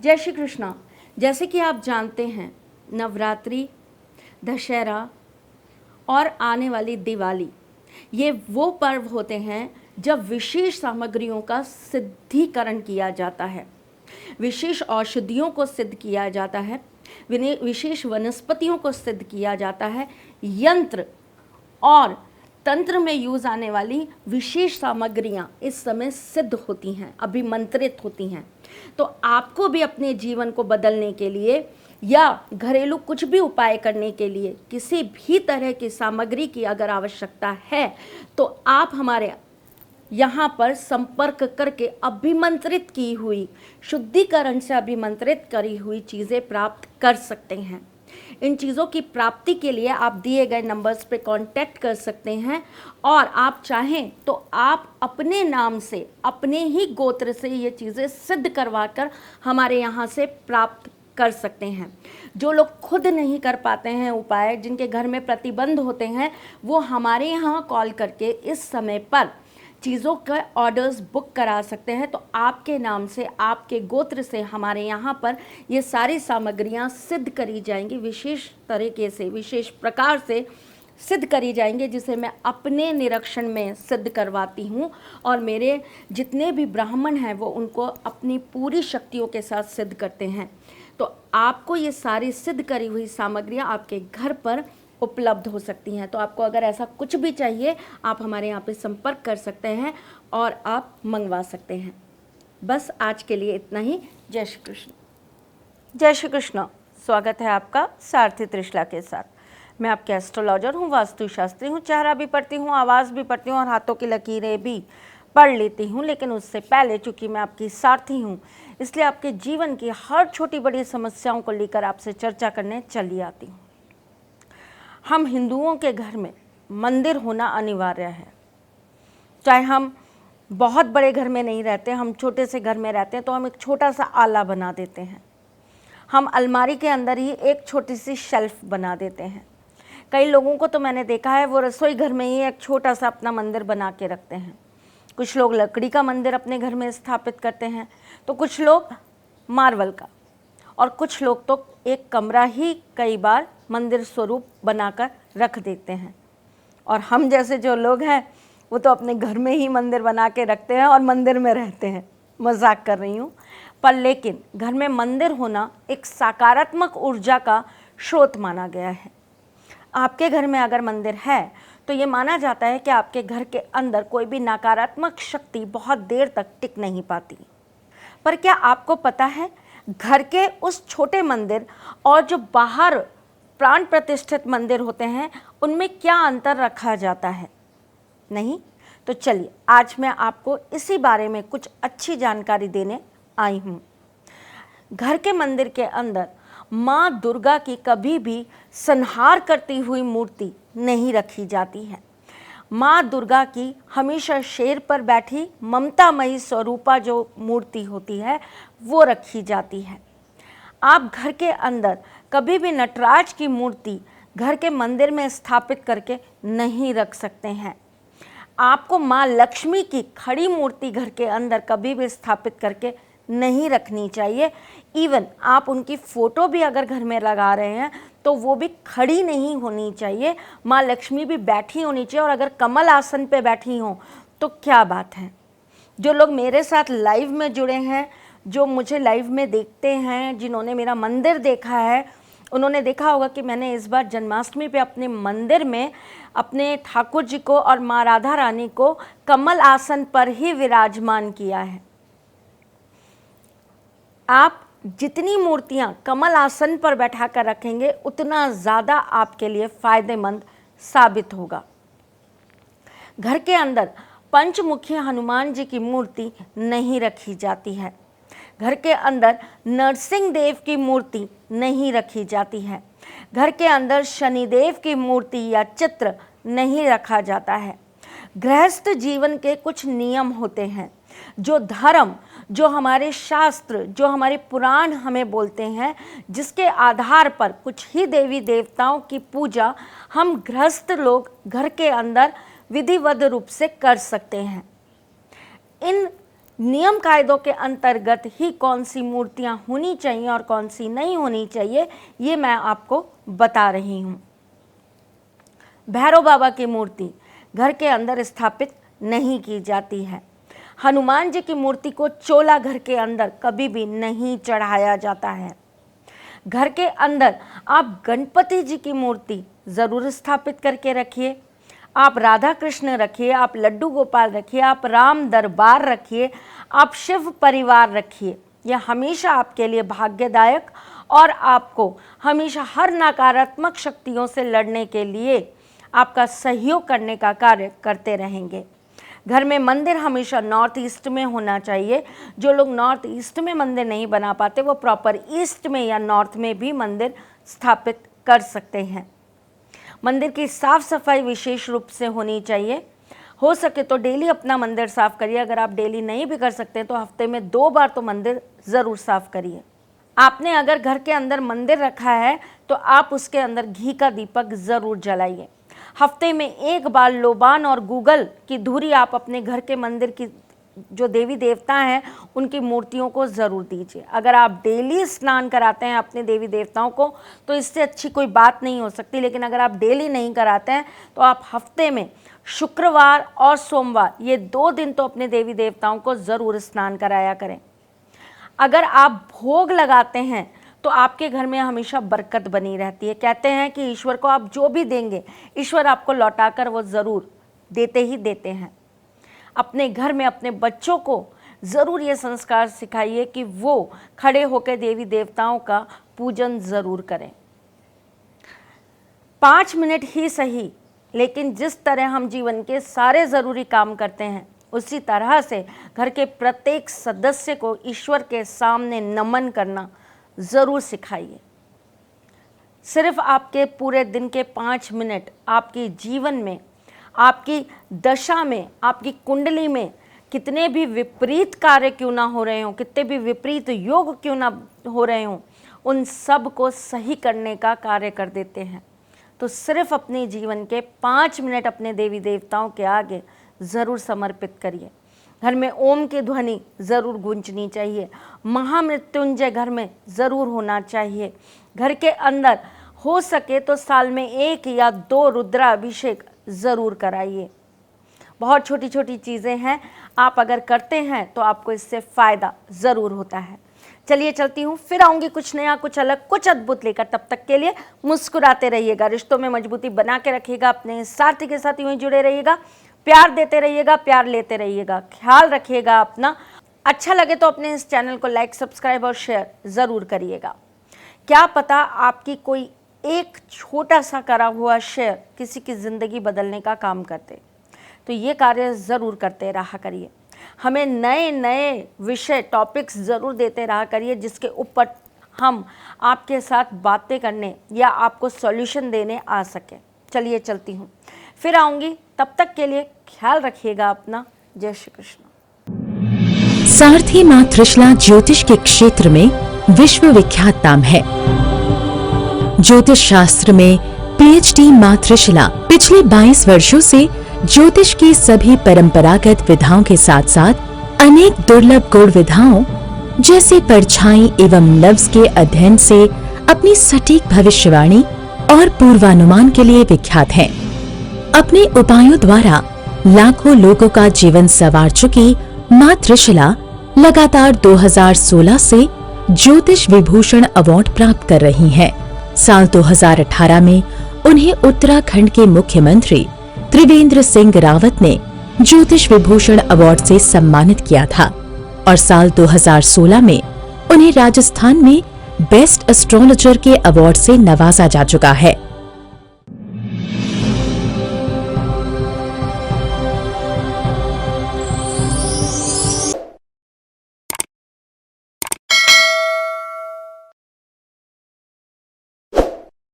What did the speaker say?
जय श्री कृष्णा। जैसे कि आप जानते हैं, नवरात्रि, दशहरा और आने वाली दिवाली, ये वो पर्व होते हैं जब विशेष सामग्रियों का सिद्धिकरण किया जाता है, विशेष औषधियों को सिद्ध किया जाता है, विशेष वनस्पतियों को सिद्ध किया जाता है, यंत्र और तंत्र में यूज आने वाली विशेष सामग्रियां इस समय सिद्ध होती हैं, अभिमंत्रित होती हैं। तो आपको भी अपने जीवन को बदलने के लिए या घरेलू कुछ भी उपाय करने के लिए किसी भी तरह की सामग्री की अगर आवश्यकता है तो आप हमारे यहाँ पर संपर्क करके अभिमंत्रित की हुई, शुद्धिकरण से अभिमंत्रित करी हुई चीज़ें प्राप्त कर सकते हैं। इन चीज़ों की प्राप्ति के लिए आप दिए गए नंबर्स पे कांटेक्ट कर सकते हैं और आप चाहें तो आप अपने नाम से, अपने ही गोत्र से ये चीज़ें सिद्ध करवाकर हमारे यहाँ से प्राप्त कर सकते हैं। जो लोग खुद नहीं कर पाते हैं उपाय, जिनके घर में प्रतिबंध होते हैं, वो हमारे यहाँ कॉल करके इस समय पर चीज़ों का ऑर्डर्स बुक करा सकते हैं। तो आपके नाम से, आपके गोत्र से हमारे यहाँ पर ये सारी सामग्रियाँ सिद्ध करी जाएंगी, विशेष तरीके से, विशेष प्रकार से सिद्ध करी जाएंगे, जिसे मैं अपने निरीक्षण में सिद्ध करवाती हूँ और मेरे जितने भी ब्राह्मण हैं वो उनको अपनी पूरी शक्तियों के साथ सिद्ध करते हैं। तो आपको ये सारी सिद्ध करी हुई सामग्रियाँ आपके घर पर उपलब्ध हो सकती हैं। तो आपको अगर ऐसा कुछ भी चाहिए, आप हमारे यहाँ पे संपर्क कर सकते हैं और आप मंगवा सकते हैं। बस आज के लिए इतना ही। जय श्री कृष्ण। जय श्री कृष्ण। स्वागत है आपका सारथी त्रिशला के साथ। मैं आपके एस्ट्रोलॉजर हूँ, वास्तुशास्त्री हूँ, चेहरा भी पढ़ती हूँ, आवाज़ भी पढ़ती हूँ और हाथों की लकीरें भी पढ़ लेती हूँ। लेकिन उससे पहले चूँकि मैं आपकी सारथी हूँ, इसलिए आपके जीवन की हर छोटी बड़ी समस्याओं को लेकर आपसे चर्चा करने चली आती हूँ। हम हिंदुओं के घर में मंदिर होना अनिवार्य है। चाहे हम बहुत बड़े घर में नहीं रहते, हम छोटे से घर में रहते हैं, तो हम एक छोटा सा आला बना देते हैं। हम अलमारी के अंदर ही एक छोटी सी शेल्फ बना देते हैं। कई लोगों को तो मैंने देखा है, वो रसोई घर में ही एक छोटा सा अपना मंदिर बना के रखते हैं। कुछ लोग लकड़ी का मंदिर अपने घर में स्थापित करते हैं, तो कुछ लोग मार्बल का, और कुछ लोग तो एक कमरा ही कई बार मंदिर स्वरूप बनाकर रख देते हैं। और हम जैसे जो लोग हैं वो तो अपने घर में ही मंदिर बना के रखते हैं और मंदिर में रहते हैं। मजाक कर रही हूँ, पर लेकिन घर में मंदिर होना एक सकारात्मक ऊर्जा का स्रोत माना गया है। आपके घर में अगर मंदिर है तो ये माना जाता है कि आपके घर के अंदर कोई भी नकारात्मक शक्ति बहुत देर तक टिक नहीं पाती। पर क्या आपको पता है, घर के उस छोटे मंदिर और जो बाहर प्राण प्रतिष्ठित मंदिर होते हैं उनमें क्या अंतर रखा जाता है? नहीं? तो चलिए आज मैं आपको इसी बारे में कुछ अच्छी जानकारी देने आई हूँ। घर के मंदिर के अंदर माँ दुर्गा की कभी भी संहार करती हुई मूर्ति नहीं रखी जाती है। माँ दुर्गा की हमेशा शेर पर बैठी ममतामयी स्वरूपा जो मूर्ति होती है वो रखी जाती है। आप घर के अंदर कभी भी नटराज की मूर्ति घर के मंदिर में स्थापित करके नहीं रख सकते हैं। आपको माँ लक्ष्मी की खड़ी मूर्ति घर के अंदर कभी भी स्थापित करके नहीं रखनी चाहिए। इवन आप उनकी फ़ोटो भी अगर घर में लगा रहे हैं तो वो भी खड़ी नहीं होनी चाहिए, माँ लक्ष्मी भी बैठी होनी चाहिए। और अगर कमल आसन पे बैठी हों तो क्या बात है। जो लोग मेरे साथ लाइव में जुड़े हैं, जो मुझे लाइव में देखते हैं, जिन्होंने मेरा मंदिर देखा है, उन्होंने देखा होगा कि मैंने इस बार जन्माष्टमी पे अपने मंदिर में अपने ठाकुर जी को और माँ राधा रानी को कमल आसन पर ही विराजमान किया है। आप जितनी मूर्तियाँ कमल आसन पर बैठा कर रखेंगे उतना ज़्यादा आपके लिए फ़ायदेमंद साबित होगा। घर के अंदर पंचमुखी हनुमान जी की मूर्ति नहीं रखी जाती है। घर के अंदर नरसिंह देव की मूर्ति नहीं रखी जाती है। घर के अंदर शनिदेव की मूर्ति या चित्र नहीं रखा जाता है। गृहस्थ जीवन के कुछ नियम होते हैं, जो धर्म, जो हमारे शास्त्र, जो हमारे पुराण हमें बोलते हैं, जिसके आधार पर कुछ ही देवी देवताओं की पूजा हम गृहस्थ लोग घर के अंदर विधिवत रूप से कर सकते हैं। इन नियम कायदों के अंतर्गत ही कौन सी मूर्तियां होनी चाहिए और कौन सी नहीं होनी चाहिए, ये मैं आपको बता रही हूँ। भैरव बाबा की मूर्ति घर के अंदर स्थापित नहीं की जाती है। हनुमान जी की मूर्ति को चोला घर के अंदर कभी भी नहीं चढ़ाया जाता है। घर के अंदर आप गणपति जी की मूर्ति ज़रूर स्थापित करके रखिए, आप राधा कृष्ण रखिए, आप लड्डू गोपाल रखिए, आप राम दरबार रखिए, आप शिव परिवार रखिए। यह हमेशा आपके लिए भाग्यदायक और आपको हमेशा हर नकारात्मक शक्तियों से लड़ने के लिए आपका सहयोग करने का कार्य करते रहेंगे। घर में मंदिर हमेशा नॉर्थ ईस्ट में होना चाहिए। जो लोग नॉर्थ ईस्ट में मंदिर नहीं बना पाते वो प्रॉपर ईस्ट में या नॉर्थ में भी मंदिर स्थापित कर सकते हैं। मंदिर की साफ सफाई विशेष रूप से होनी चाहिए। हो सके तो डेली अपना मंदिर साफ करिए। अगर आप डेली नहीं भी कर सकते तो हफ्ते में 2 बार तो मंदिर ज़रूर साफ करिए। आपने अगर घर के अंदर मंदिर रखा है तो आप उसके अंदर घी का दीपक ज़रूर जलाइए। हफ्ते में 1 बार लोबान और गूगल की धूरी आप अपने घर के मंदिर की जो देवी देवता हैं उनकी मूर्तियों को ज़रूर दीजिए। अगर आप डेली स्नान कराते हैं अपने देवी देवताओं को तो इससे अच्छी कोई बात नहीं हो सकती, लेकिन अगर आप डेली नहीं कराते हैं तो आप हफ्ते में शुक्रवार और सोमवार ये 2 दिन तो अपने देवी देवताओं को ज़रूर स्नान कराया करें। अगर आप भोग लगाते हैं तो आपके घर में हमेशा बरकत बनी रहती है। कहते हैं कि ईश्वर को आप जो भी देंगे ईश्वर आपको लौटाकर वो ज़रूर देते ही देते हैं। अपने घर में अपने बच्चों को ज़रूर ये संस्कार सिखाइए कि वो खड़े होकर देवी देवताओं का पूजन ज़रूर करें। 5 मिनट ही सही, लेकिन जिस तरह हम जीवन के सारे ज़रूरी काम करते हैं उसी तरह से घर के प्रत्येक सदस्य को ईश्वर के सामने नमन करना ज़रूर सिखाइए। सिर्फ आपके पूरे दिन के 5 मिनट आपके जीवन में, आपकी दशा में, आपकी कुंडली में कितने भी विपरीत कार्य क्यों ना हो रहे हों, कितने भी विपरीत योग क्यों ना हो रहे हों, उन सब को सही करने का कार्य कर देते हैं। तो सिर्फ अपने जीवन के 5 मिनट अपने देवी देवताओं के आगे ज़रूर समर्पित करिए। घर में ओम की ध्वनि ज़रूर गूंजनी चाहिए। महामृत्युंजय घर में ज़रूर होना चाहिए। घर के अंदर हो सके तो साल में 1 या 2 रुद्राभिषेक ज़रूर कराइए। बहुत छोटी छोटी चीज़ें हैं, आप अगर करते हैं तो आपको इससे फ़ायदा ज़रूर होता है। चलिए चलती हूँ, फिर आऊँगी कुछ नया, कुछ अलग, कुछ अद्भुत लेकर। तब तक के लिए मुस्कुराते रहिएगा, रिश्तों में मजबूती बना के रखिएगा, अपने साथी के साथ यूँ ही जुड़े रहिएगा, प्यार देते रहिएगा, प्यार लेते रहिएगा, ख्याल रखिएगा अपना। अच्छा लगे तो अपने इस चैनल को लाइक, सब्सक्राइब और शेयर ज़रूर करिएगा। क्या पता आपकी कोई एक छोटा सा करा हुआ शेयर किसी की ज़िंदगी बदलने का काम करते। तो ये कार्य ज़रूर करते रहा करिए। हमें नए नए विषय, टॉपिक्स ज़रूर देते रहा करिए जिसके ऊपर हम आपके साथ बातें करने या आपको सॉल्यूशन देने आ सकें। चलिए चलती हूँ, फिर आऊँगी। तब तक के लिए ख्याल रखिएगा अपना। जय श्री कृष्ण। सारथी मां त्रिशला ज्योतिष के क्षेत्र में विश्वविख्यात नाम है। ज्योतिष शास्त्र में पीएचडी मां त्रिशला पिछले 22 वर्षों से ज्योतिष की सभी परंपरागत विधाओं के साथ साथ अनेक दुर्लभ गुण विधाओं जैसे परछाई एवं लफ्ज के अध्ययन से अपनी सटीक भविष्यवाणी और पूर्वानुमान के लिए विख्यात हैं। अपने उपायों द्वारा लाखों लोगों का जीवन संवार चुकी मां त्रिशला लगातार 2016 से ज्योतिष विभूषण अवार्ड प्राप्त कर रही हैं। साल 2018 में उन्हें उत्तराखंड के मुख्यमंत्री त्रिवेंद्र सिंह रावत ने ज्योतिष विभूषण अवार्ड से सम्मानित किया था और साल 2016 में उन्हें राजस्थान में बेस्ट एस्ट्रोलॉजर के अवार्ड से नवाजा जा चुका है।